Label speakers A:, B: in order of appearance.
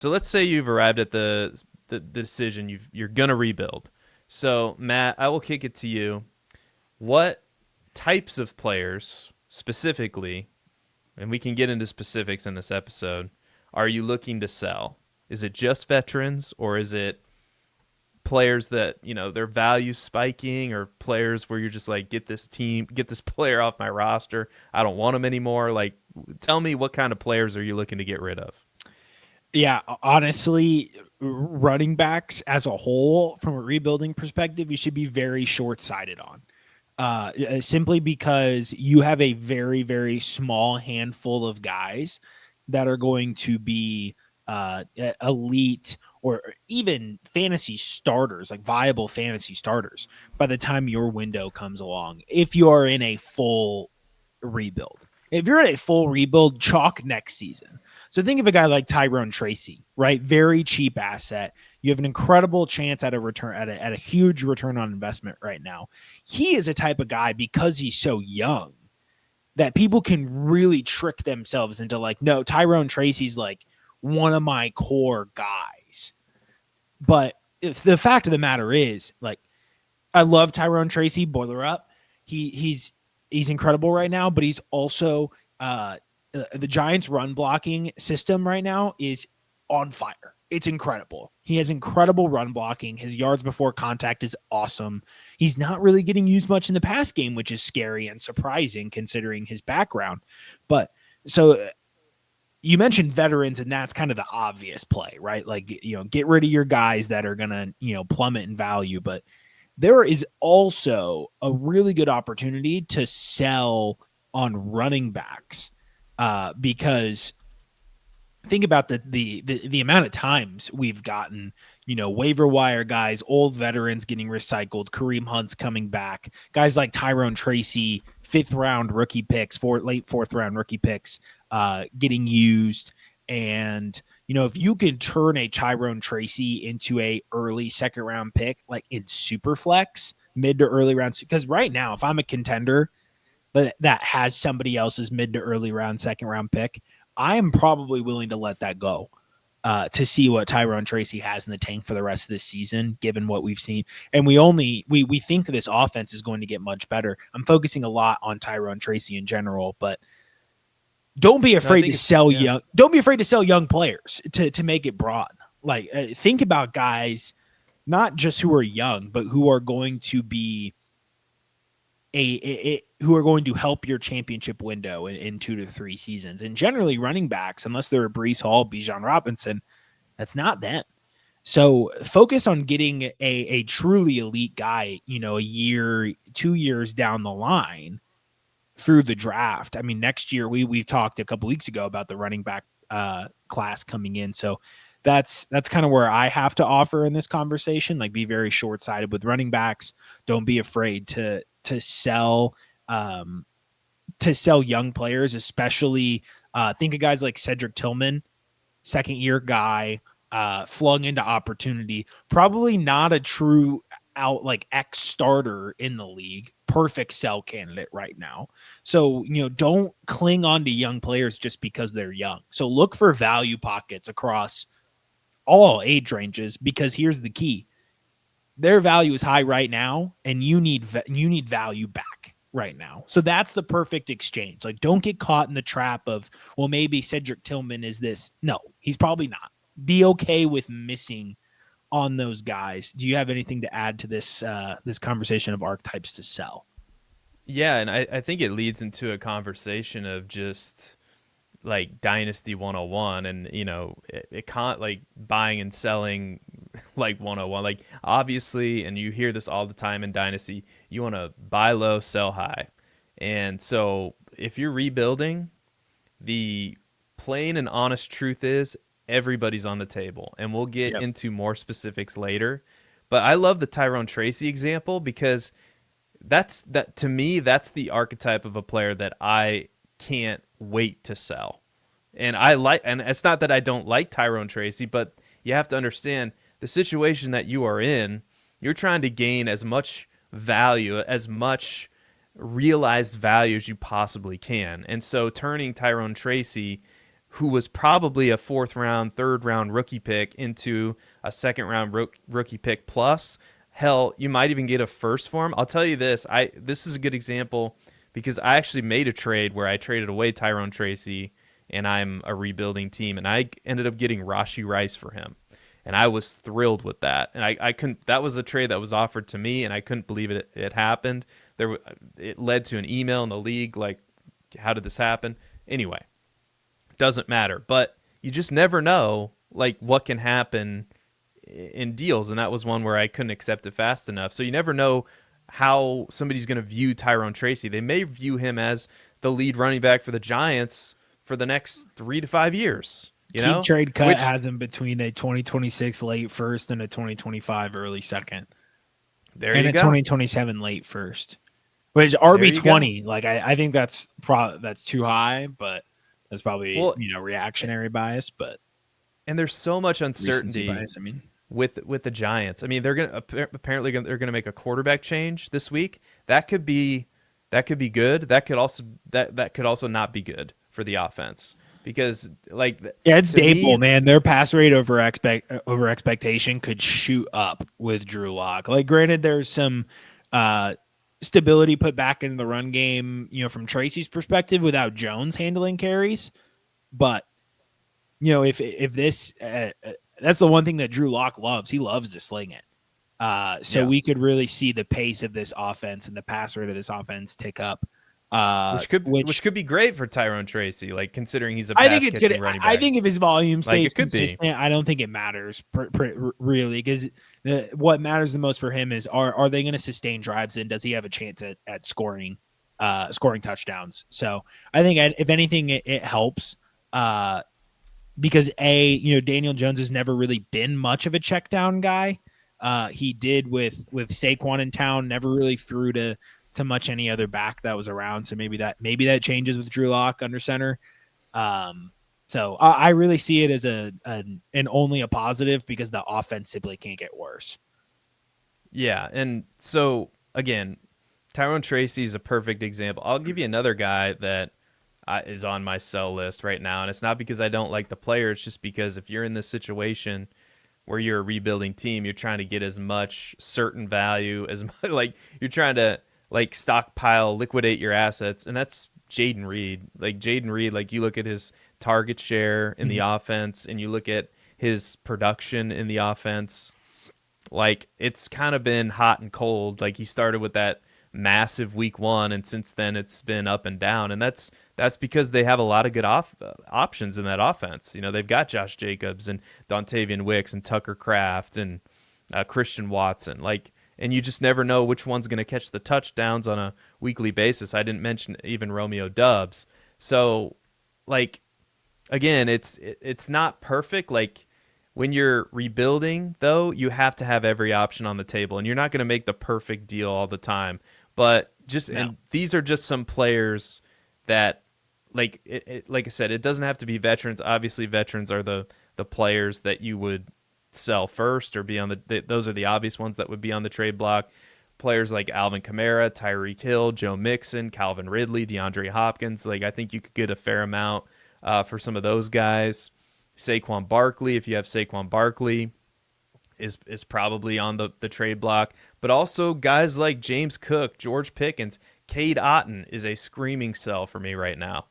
A: So let's say you've arrived at the decision you're gonna rebuild. So Matt, I will kick it to you. What types of players specifically, and we can get into specifics in this episode, are you looking to sell? Is it just veterans, or is it players that their value spiking, or players where you're just like, get this player off my roster, I don't want him anymore? Like, tell me, what kind of players are you looking to get rid of?
B: Yeah, honestly, running backs as a whole, from a rebuilding perspective, you should be very short sighted on. Simply because you have a very, very small handful of guys that are going to be elite or even fantasy starters, like viable fantasy starters, by the time your window comes along. If you are in a full rebuild, if you're in a full rebuild, chalk next season. So think of a guy like Tyrone Tracy, right? Very cheap asset. You have an incredible chance at a return, at a huge return on investment right now. He is a type of guy, because he's so young, that people can really trick themselves into like, no, Tyrone Tracy's like one of my core guys. But if the fact of the matter is, like, I love Tyrone Tracy, boiler up. He's incredible right now, but he's also the Giants' run blocking system right now is on fire. It's incredible. He has incredible run blocking. His yards before contact is awesome. He's not really getting used much in the pass game, which is scary and surprising considering his background. But so you mentioned veterans, and that's kind of the obvious play, right? Like, get rid of your guys that are going to, plummet in value. But there is also a really good opportunity to sell on running backs, because think about the amount of times we've gotten, waiver wire guys, old veterans getting recycled, Kareem Hunt's coming back, guys like Tyrone Tracy, fifth round rookie picks, late fourth round rookie picks, getting used. And if you can turn a Tyrone Tracy into a early second round pick, like in super flex, mid to early rounds, because right now, if I'm a contender that has somebody else's mid to early round, second round pick, I am probably willing to let that go, to see what Tyrone Tracy has in the tank for the rest of this season, given what we've seen. And we think this offense is going to get much better. I'm focusing a lot on Tyrone Tracy in general, but don't be
A: No, I
B: afraid
A: think
B: to
A: it's
B: sell
A: yeah.
B: young. Don't be afraid to sell young players to make it broad. Like, think about guys, not just who are young, but who are going to be who are going to help your championship window in 2 to 3 seasons. And generally, running backs, unless they're a Brees Hall, Bijan Robinson, that's not them. So focus on getting a truly elite guy, a year, 2 years down the line through the draft. I mean, next year we've talked a couple weeks ago about the running back class coming in. So that's kind of where I have to offer in this conversation. Like, be very short sighted with running backs. Don't be afraid to sell um, young players, especially think of guys like Cedric Tillman, second year guy, flung into opportunity, probably not a true out like X starter in the league, perfect sell candidate right now. So, don't cling on to young players just because they're young. So look for value pockets across all age ranges, because here's the key. Their value is high right now, and you need value back right now. So that's the perfect exchange. Like, don't get caught in the trap of, well, maybe Cedric Tillman is this. No, he's probably not. Be okay with missing on those guys. Do you have anything to add to this conversation of archetypes to sell?
A: Yeah, and I think it leads into a conversation of just like Dynasty 101, and it can't, like, buying and selling like 101. Like, obviously, and you hear this all the time in Dynasty, you want to buy low, sell high. And so if you're rebuilding, the plain and honest truth is everybody's on the table. And we'll get
B: Yep.
A: into more specifics later. But I love the Tyrone Tracy example, because that to me, that's the archetype of a player that I can't wait to sell. And it's not that I don't like Tyrone Tracy, but you have to understand the situation that you are in. You're trying to gain as much value, as much realized value as you possibly can. And so turning Tyrone Tracy who was probably a fourth round, third round rookie pick into a second round rookie pick plus. Hell, you might even get a first for him. I'll tell you this. This is a good example because I actually made a trade where I traded away Tyrone Tracy and I'm a rebuilding team, and I ended up getting Rashee Rice for him. And I was thrilled with that. And I couldn't. That was a trade that was offered to me, and I couldn't believe it happened. It led to an email in the league like, how did this happen? Anyway, doesn't matter. But you just never know like what can happen in deals, and that was one where I couldn't accept it fast enough. So you never know how somebody's going to view Tyrone Tracy. They may view him as the lead running back for the Giants for the next 3 to 5 years. You know,
B: Trade Cut has him between a 2026 late first and a 2025 early second.
A: There
B: and
A: you
B: a
A: go.
B: 2027 late first, which RB20. Like I think that's too high, but that's probably reactionary bias. But
A: and there's so much uncertainty
B: bias, I mean,
A: with the Giants. I mean, they're gonna make a quarterback change this week. That could be good. That could also not be good for the offense. Because
B: it's Dable, man. Their pass rate over expectation could shoot up with Drew Lock. Like, granted, there's some stability put back into the run game, from Tracy's perspective without Jones handling carries. But if this, that's the one thing that Drew Lock loves. He loves to sling it. So we could really see the pace of this offense and the pass rate of this offense tick up.
A: Which could be great for Tyrone Tracy, like considering he's a pass catching running back.
B: I think if his volume stays consistent, I don't think it matters really, because what matters the most for him is are they going to sustain drives, and does he have a chance at scoring touchdowns? So I think if anything, it helps because Daniel Jones has never really been much of a check down guy. He did with Saquon in town, never really threw to much any other back that was around. So maybe that changes with Drew Lock under center. So I really see it as an only a positive because the offense simply can't get worse.
A: Yeah. And so again, Tyrone Tracy is a perfect example. I'll give you another guy that is on my sell list right now. And it's not because I don't like the player. It's just because if you're in this situation where you're a rebuilding team, you're trying to get as much certain value as like you're trying to stockpile, liquidate your assets, and that's Jaden Reed. Like you look at his target share in the offense, and you look at his production in the offense, like it's kind of been hot and cold. Like he started with that massive week 1, and since then it's been up and down, and that's because they have a lot of good options in that offense. They've got Josh Jacobs and Dontavian Wicks and Tucker Kraft and Christian Watson, and you just never know which one's going to catch the touchdowns on a weekly basis. I didn't mention even Romeo Doubs. So, again, it's not perfect. Like, when you're rebuilding, though, you have to have every option on the table, and you're not going to make the perfect deal all the time. But and these are just some players that, like I said, it doesn't have to be veterans. Obviously, veterans are the players that you would sell first or be on those are the obvious ones that would be on the trade block. Players like Alvin Kamara, Tyreek Hill, Joe Mixon, Calvin Ridley, DeAndre Hopkins. I think you could get a fair amount for some of those guys. Saquon Barkley, if you have Saquon Barkley, is probably on the trade block. But also guys like James Cook, George Pickens, Cade Otton is a screaming sell for me right now.